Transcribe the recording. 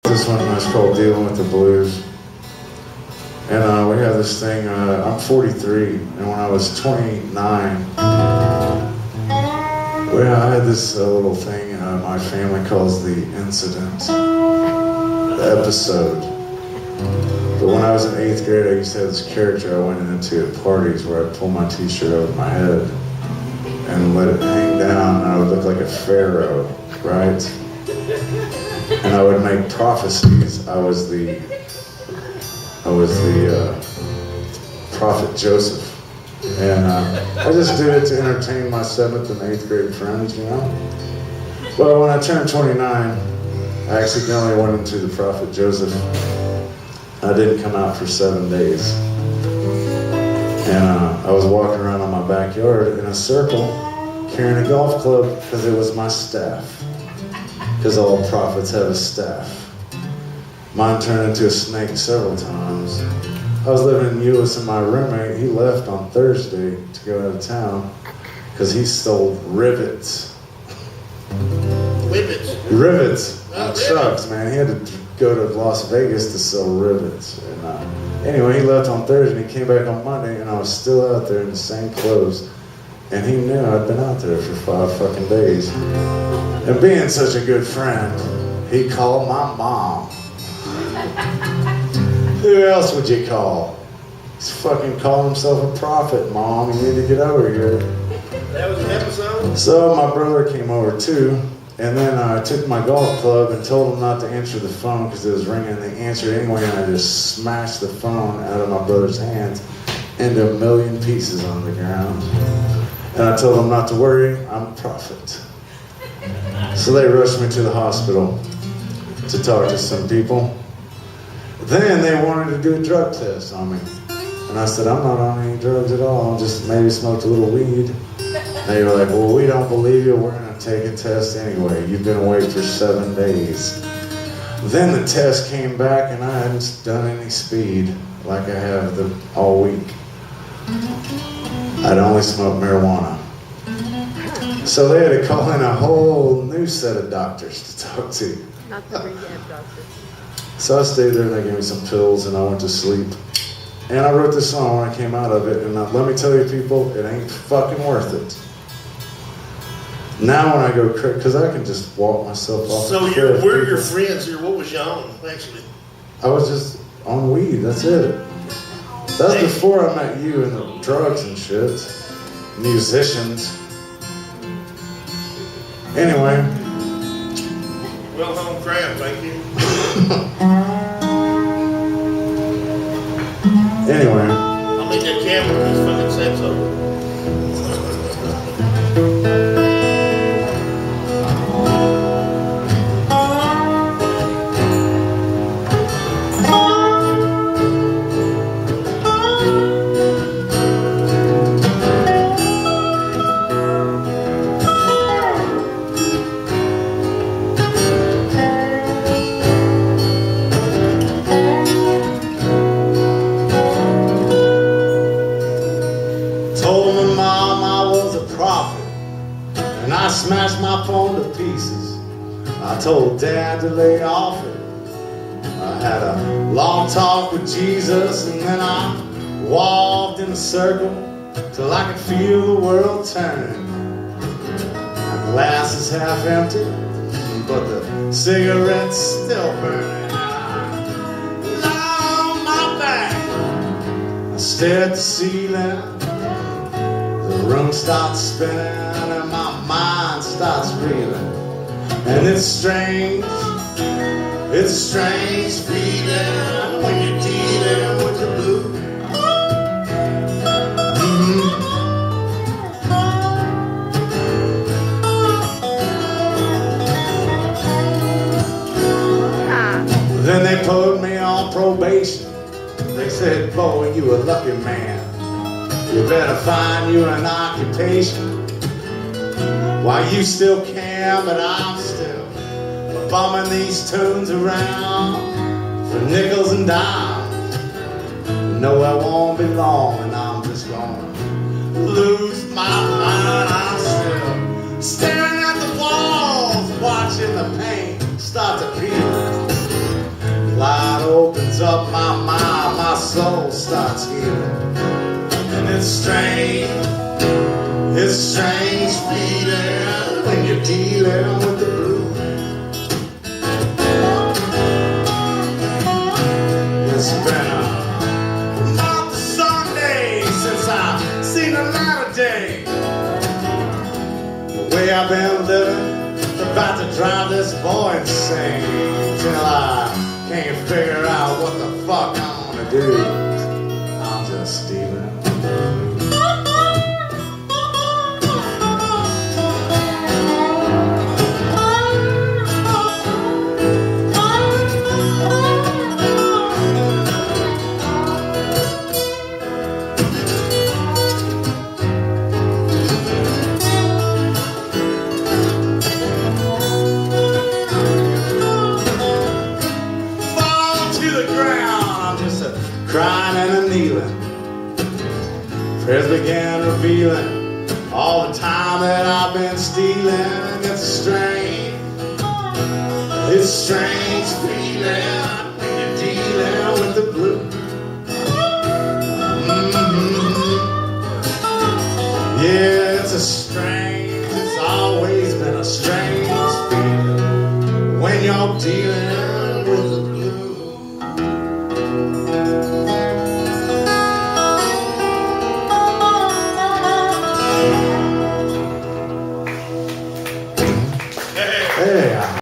This one is called Dealing with the Blues. And we have this thing, I'm 43, and when I was 29, I had this little thing my family calls the incident, the episode. But when I was in 8th grade, I used to have this character I went into at parties where I'd pull my t-shirt over my head and let it hang down, and I would look like a pharaoh, right? And I would make prophecies. I was the prophet Joseph. And I just did it to entertain my 7th and 8th grade friends, you know? Well, when I turned 29, I accidentally went into the prophet Joseph. I didn't come out for 7 days. And I was walking around on my backyard in a circle carrying a golf club because it was my staff. Because all prophets have a staff. Mine turned into a snake several times. I was living in Euless and my roommate, he left on Thursday to go out of town because he stole rivets. Rivets on trucks, man. He had to go to Las Vegas to sell rivets. And anyway, he left on Thursday and he came back on Monday and I was still out there in the same clothes. And he knew I'd been out there for 5 fucking days. And being such a good friend, he called my mom. Who else would you call? He's fucking calling himself a prophet, Mom. You need to get over here. That was an episode? So my brother came over too. And then I took my golf club and told him not to answer the phone because it was ringing. And they answered anyway, and I just smashed the phone out of my brother's hands into a million pieces on the ground. And I told them not to worry, I'm a prophet. So they rushed me to the hospital to talk to some people. Then they wanted to do a drug test on me. And I said, I'm not on any drugs at all. I just maybe smoked a little weed. And they were like, well, we don't believe you. We're going to take a test anyway. You've been awake for 7 days. Then the test came back and I hadn't done any speed like I have all week. I'd only smoked marijuana. So they had to call in a whole new set of doctors to talk to. Not the rehab doctor. So I stayed there and they gave me some pills and I went to sleep. And I wrote this song when I came out of it. And let me tell you people, it ain't fucking worth it. Now when I go crazy, because I can just walk myself off the cliff. So we're your friends here. What was you on, actually? I was just on weed, that's it. That's before I met you and the drugs and shit. Musicians. Anyway. Well home crap, thank you. Anyway. I'll make that camera when this fucking set's over. I smashed my phone to pieces. I told Dad to lay off it. I had a long talk with Jesus, and then I walked in a circle till I could feel the world turning. My glass is half empty, but the cigarette's still burning. And I lie on my back, I stare at the ceiling. The room starts spinning and my mind starts reeling. And it's strange, it's a strange feeling when you're dealing with the blues. Then they put me on probation. They said, boy, you a lucky man. You better find you an occupation. Why you still can, but I'm still bumming these tunes around for nickels and dimes. No, I won't be long, and I'm just gonna lose my mind. I'm still staring at the walls, watching the paint start to peel. opens up my mind, my soul starts healing. And it's strange feeling when you're dealing with the blues. It's been a month of Sunday since I've seen the light of day. The way I've been living, about to drive this boy insane, till I can't figure out what the fuck I'm gonna do. I'm just Steven. Crying and a kneeling, prayers began revealing all the time that I've been stealing. It's a strange feeling